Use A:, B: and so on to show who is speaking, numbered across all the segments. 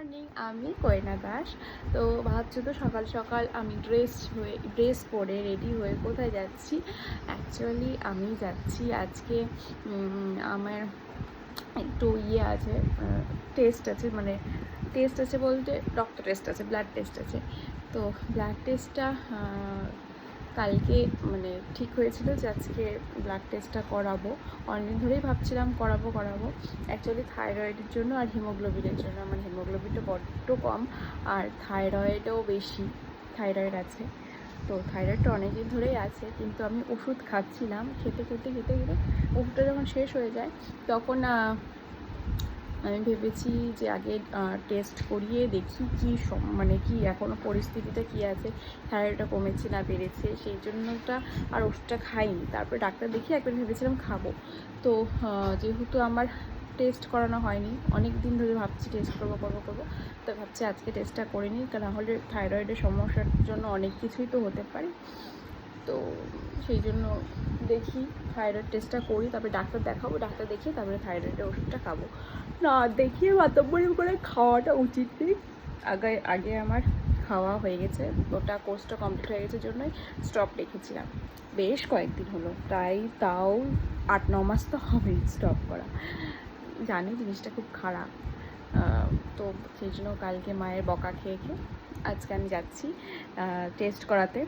A: Morning, আমি কয়না দাস। তো ভাবছো তো সকাল সকাল আমি ড্রেস পরে রেডি হয়ে কোথায় যাচ্ছি। অ্যাকচুয়ালি আমি যাচ্ছি আজকে আমার একটু আছে, টেস্ট আছে, মানে টেস্ট আছে বলতে রক্ত টেস্ট আছে, ব্লাড টেস্ট আছে। তো ব্লাড টেস্টটা কালকে মানে ঠিক হয়েছিল যে আজকে ব্লাড টেস্টটা করাবো। অনেকদিন ধরেই ভাবছিলাম করাবো। অ্যাকচুয়ালি থাইরয়েডের জন্য আর হিমোগ্লোবিনের জন্য। আমার হিমোগ্লোবিনটা বড্ড কম আর থাইরয়েডও বেশি, থাইরয়েড আছে। তো থাইরয়েডটা অনেকদিন ধরেই আছে, কিন্তু আমি ওষুধ খাচ্ছিলাম, খেতে ওষুধটা যখন শেষ হয়ে যায় তখন আমি ভেবেছি যে আগে টেস্ট করিয়ে দেখি মানে কি এখনও পরিস্থিতিটা কী আছে, থাইরয়েডটা কমেছে না বেড়েছে, সেই জন্যটা আর ওষুধটা খাইনি। তারপরে ডাক্তার দেখিয়ে একবার ভেবেছিলাম খাবো। তো যেহেতু আমার টেস্ট করানো হয়নি, অনেক দিন ধরে ভাবছি টেস্ট করবো, তো ভাবছি আজকে টেস্টটা করে নিই, কারণ নাহলে থাইরয়েডের সমস্যার জন্য অনেক কিছুই তো হতে পারে। তো সেই জন্য দেখি থাইরয়েড টেস্টটা করি, তারপরে ডাক্তার দেখাবো, ডাক্তার দেখিয়ে তারপরে থাইরয়েডের ওষুধটা খাবো। না দেখিয়ে বাতাবরি করে খাওয়াটা উচিত নেই। আগে আমার খাওয়া হয়ে গেছে, ওটা কোর্সটা কমপ্লিট হয়ে গেছে জন্যই স্টপ রেখেছিলাম। বেশ কয়েকদিন হলো, তাও 8-9 মাস তো হবেই স্টপ করা। জানি জিনিসটা খুব খারাপ। তো সেই জন্য কালকে মায়ের বকা খেয়ে আজকে আমি যাচ্ছি টেস্ট করাতে।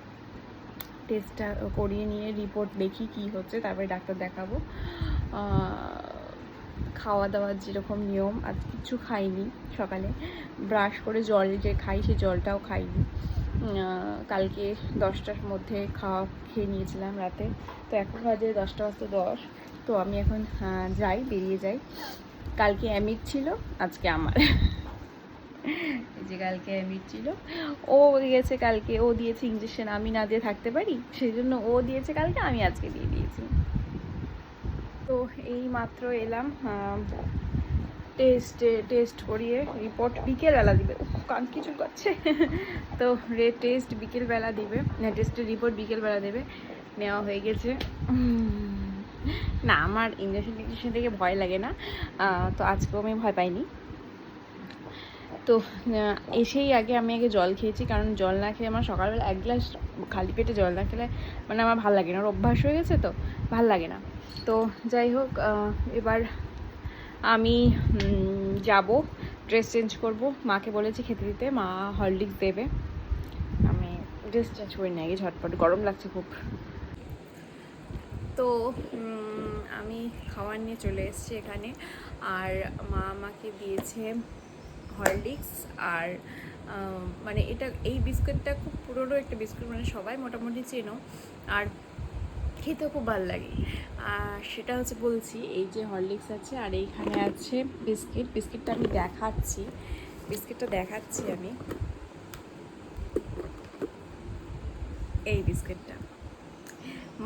A: টেস্টটা করিয়ে নিয়ে রিপোর্ট দেখি কি হচ্ছে, তারপরে ডাক্তার দেখাবো। খাওয়া দাওয়ার যেরকম নিয়ম, আজ কিছু খাইনি। সকালে ব্রাশ করে জল যে খাই সেই জলটাও খাইনি। কালকে 10টার মধ্যে খেয়ে নিয়েছিলাম রাতে। তো এখন বাজে 10:10। তো আমি এখন বেরিয়ে যাই। কালকে অ্যামিট ছিল, আজকে আমার যে কালকে অ্যামিট ছিল, ও দিয়েছে কালকে, ও দিয়েছে ইঞ্জেকশন, আমি না দিয়ে থাকতে পারি, সেই জন্য ও দিয়েছে কালকে, আমি আজকে দিয়ে দিয়েছি। তো এই মাত্র এলাম, টেস্ট করিয়ে রিপোর্ট বিকেলবেলা দিবে। কান কিছু করছে তো টেস্ট বিকেলবেলা দিবে, টেস্টের রিপোর্ট বিকেলবেলা দেবে। নেওয়া হয়ে গেছে। না, আমার ইঞ্জেকশন থেকে ভয় লাগে না, তো আজকেও আমি ভয় পাইনি। তো এসেই আমি আগে জল খেয়েছি, কারণ জল না খেয়ে আমার সকালবেলা 1 গ্লাস খালি পেটে জল না খেলে মানে আমার ভাল লাগে না, ওর অভ্যাস হয়ে গেছে, তো ভাল লাগে না। তো যাই হোক, এবার আমি যাব, ড্রেস চেঞ্জ করব। মাকে বলেছি খেতে দিতে, মা হরলিক্স দেবে। আমি ড্রেস চেঞ্জ করে নিই আগে ঝটপট, গরম লাগছে খুব। তো আমি খাবার নিয়ে চলে এসেছি এখানে, আর মা আমাকে দিয়েছে হরলিক্স। আর মানে এই বিস্কুটটা খুব পুরনো একটা বিস্কুট, মানে সবাই মোটামুটি চেনো, আর খেতেও খুব ভালো লাগে। আর সেটা হচ্ছে বলছি, এই যে হরলিক্স আছে আর এইখানে আছে বিস্কিটটা আমি দেখাচ্ছি, আমি এই বিস্কিটটা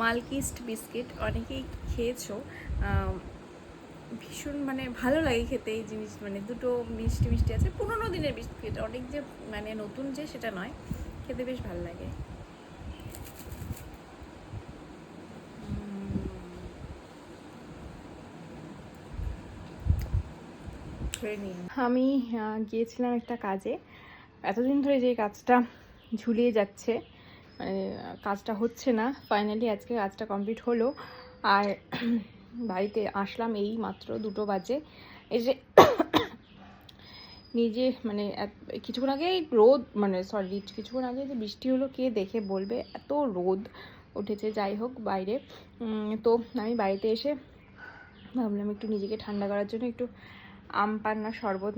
A: মালকিস্ট বিস্কিট, অনেকেই খেয়েছো, ভীষণ মানে ভালো লাগে খেতে এই জিনিস, মানে দুটো মিষ্টি আছে, পুরোনো দিনের বিস্কিট, অনেক যে মানে নতুন যে সেটা নয়, খেতে বেশ ভালো লাগে। আমি গিয়েছিলাম একটা কাজে, এতদিন ধরে যে কাজটা ঝুলিয়ে যাচ্ছে, মানে কাজটা হচ্ছে না, ফাইনালি আজকে কাজটা কমপ্লিট হলো। আর বাড়িতে আসলাম এই মাত্র 2টো বাজে। এসে নিজে মানে কিছুক্ষণ আগে রোদ, মানে কিছুক্ষণ আগে যে বৃষ্টি হলো, কে দেখে বলবে এত রোদ উঠেছে। যাই হোক বাইরে, তো আমি বাড়িতে এসে ভাবলাম একটু নিজেকে ঠান্ডা করার জন্য একটু আম পান্নার শরবত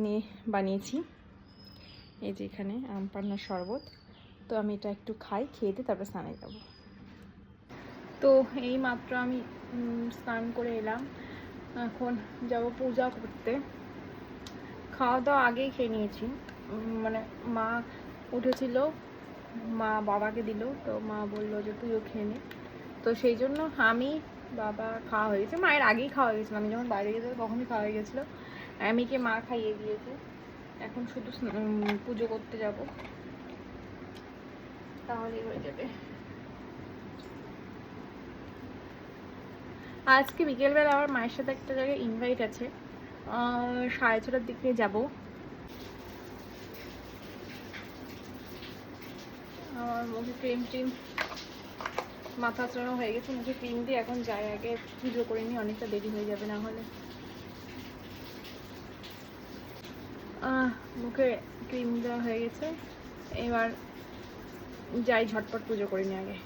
A: বানিয়েছি। এই যে এখানে আম পান্নার শরবত, তো আমি এটা একটু খেয়ে দিয়ে তারপরে স্নানে যাব। তো এই মাত্র আমি স্নান করে এলাম, এখন যাব পূজা করতে। খাওয়া দাওয়া আগেই খেয়ে নিয়েছি, মানে মা উঠেছিল, মা বাবাকে দিল, তো মা বললো যে তুইও খেয়ে নে, তো সেই জন্য আমি বাবা খাওয়া হয়ে গেছে, মায়ের আগেই খাওয়া হয়ে গেছিলো, আমি যখন বাইরে গেছিলাম তখনই খাওয়া হয়ে গেছিলো, আমিকে মা খাইয়ে দিয়েছে। এখন শুধু পুজো করতে যাব, তাহলেই হয়ে যাবে। আজকে বিকেলবেলা আমার মায়ের সাথে একটা জায়গায় ইনভাইট আছে, 6:30টার দিকে যাব। আমার মুখে ক্রিম মাথা আঁচড়ানো হয়ে গেছে, মুখে ক্রিম দিয়ে এখন যাই আগে পুজো করে নিই, অনেকটা দেরি হয়ে যাবে না হলে। মুখে ক্রিম দেওয়া হয়ে গেছে, এবার যাই ঝটপট পুজো করে নিই আগে।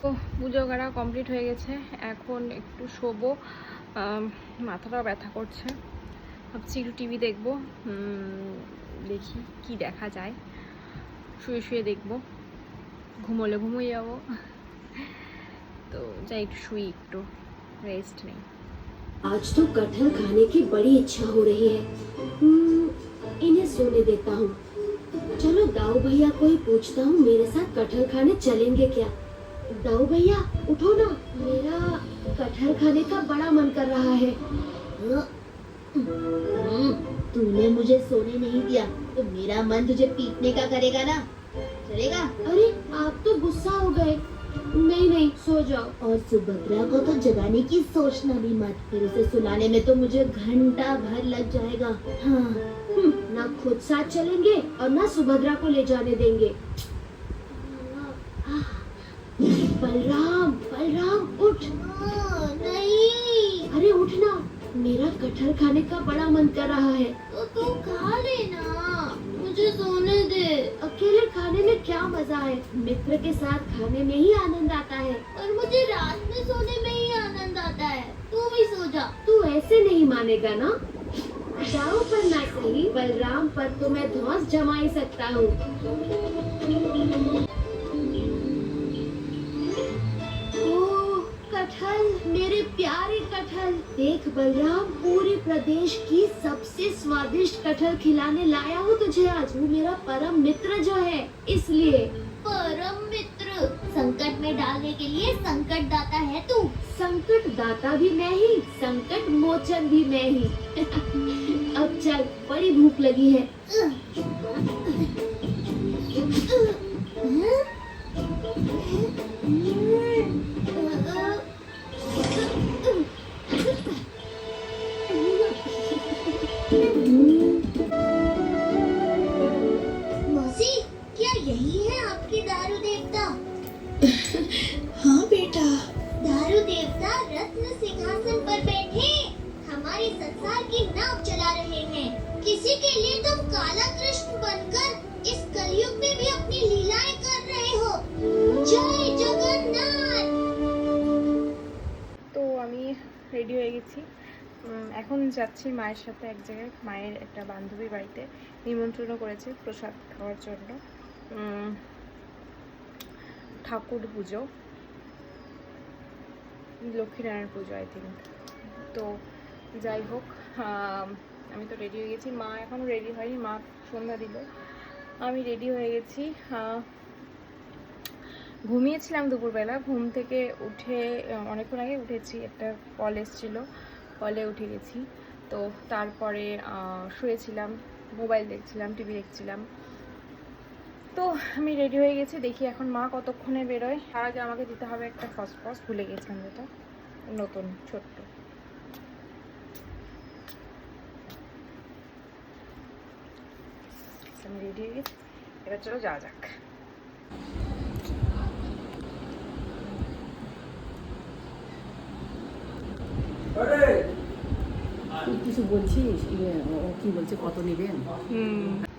A: তো পুজো করা কমপ্লিট হয়ে গেছে, এখন একটু শোবো, মাথাটাও ব্যথা করছে, ভাবছি একটু টিভি দেখবো, দেখি কি দেখা যায়, শুয়ে শুয়ে দেখবো, ঘুমোলে ঘুমোই যাবো। তো যাই একটু শুই, একটু রেস্ট নেই।
B: आज तो कटहल खाने की बड़ी इच्छा हो रही है। इन्हें सोने देता हूँ। चलो दाऊ भैया को ही पूछता हूँ मेरे साथ कटहल खाने चलेंगे क्या। दाऊ भैया उठो ना, मेरा कटहल खाने का बड़ा मन कर रहा है। तूने मुझे सोने नहीं दिया तो मेरा मन तुझे पीटने का करेगा ना, चलेगा? अरे आप तो गुस्सा हो गए। नहीं सो जाओ। और सुभद्रा को तो जगाने की सोचना भी मत, फिर उसे सुलाने में तो मुझे घंटा भर लग जाएगा। हाँ, ना खुद साथ चलेंगे और ना सुभद्रा को ले जाने देंगे। बलराम उठ। नहीं, अरे उठ ना, मेरा कटहल खाने का बड़ा मन कर रहा है। तो तू खा लेना, मुझे सोने दे। अकेले खाने में क्या मजा है, मित्र के साथ खाने में ही आनंद आता है। और मुझे रात में सोने में ही आनंद आता है, तू भी सो जा। तू ऐसे नहीं मानेगा ना, दाऊ पर ना सही बलराम पर तो मैं धौंस जमा ही सकता हूँ। कटहल, मेरे प्यारे कटहल, देख बलराम, पूरे प्रदेश की सबसे स्वादिष्ट कटहल खिलाने लाया हूँ तुझे आज। वो मेरा परम मित्र जो है, इसलिए। परम मित्र, संकट में डालने के लिए संकट दाता है तू। संकट दाता भी मैं ही, संकट मोचन भी मैं ही। अब चल, बड़ी भूख लगी है। मौसी, क्या यही है आपके दारू देवता?
C: हाँ बेटा,
B: दारू देवता रत्न सिंहासन पर बैठे हमारे संसार की नाव चला रहे हैं। किसी के लिए तुम काला कृष्ण बनकर इस कलयुग में भी अपनी लीलाएं कर रहे हो। जय जगन्नाथ।
A: তো আমি রেডি হয়ে গেছি, এখন যাচ্ছি মায়ের সাথে এক জায়গায়, মায়ের একটা বান্ধবীর বাড়িতে নিমন্ত্রণ করেছে প্রসাদ খাওয়ার জন্য, ঠাকুর পুজো, লক্ষ্মীনারায়ণ পুজো আই থিঙ্ক। তো যাই হোক, আমি তো রেডি হয়ে গেছি, মা এখনও রেডি হয়নি, মা সন্ধ্যা দিল, আমি রেডি হয়ে গেছি। ঘুমিয়েছিলাম দুপুরবেলা, ঘুম থেকে উঠে অনেকক্ষণ আগে উঠেছি, একটা কল এসেছিল, কলে উঠে গেছি। তো তারপরে শুয়েছিলাম, মোবাইল দেখছিলাম, টিভি দেখছিলাম। তো আমি রেডি হয়ে গেছি, দেখি এখন মা কতক্ষণে বেরোয়। তার আগে আমাকে দিতে হবে একটা ফসফস, ভুলে গেছিলাম, যেটা নতুন ছোট্ট। আমি রেডি হয়ে গেছি, এবার চলো যাওয়া যাক।
C: কিছু বলছিস, ও কি বলছে, কত নেবেন?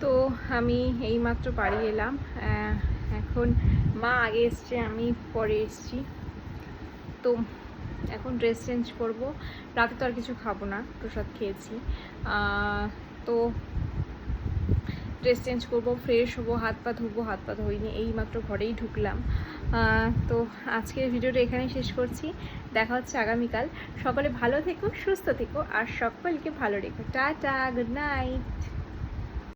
A: তো আমি এইমাত্র বাড়ি এলাম, এখন মা আগে এসছে, আমি পরে এসছি। তো এখন ড্রেস চেঞ্জ করব, রাতে তো আর কিছু খাবো না, প্রসাদ খেয়েছি। তো ড্রেস চেঞ্জ করব, ফ্রেশ হবো, হাত পা ধুবো, হাত পা ধুইনি, এইমাত্র ঘরেই ঢুকলাম। তো আজকের ভিডিওটা এখানেই শেষ করছি, দেখা হচ্ছে আগামীকাল। সকলে ভালো থেকো, সুস্থ থেকো, আর সকলকে ভালো রেখো। Tata, good night.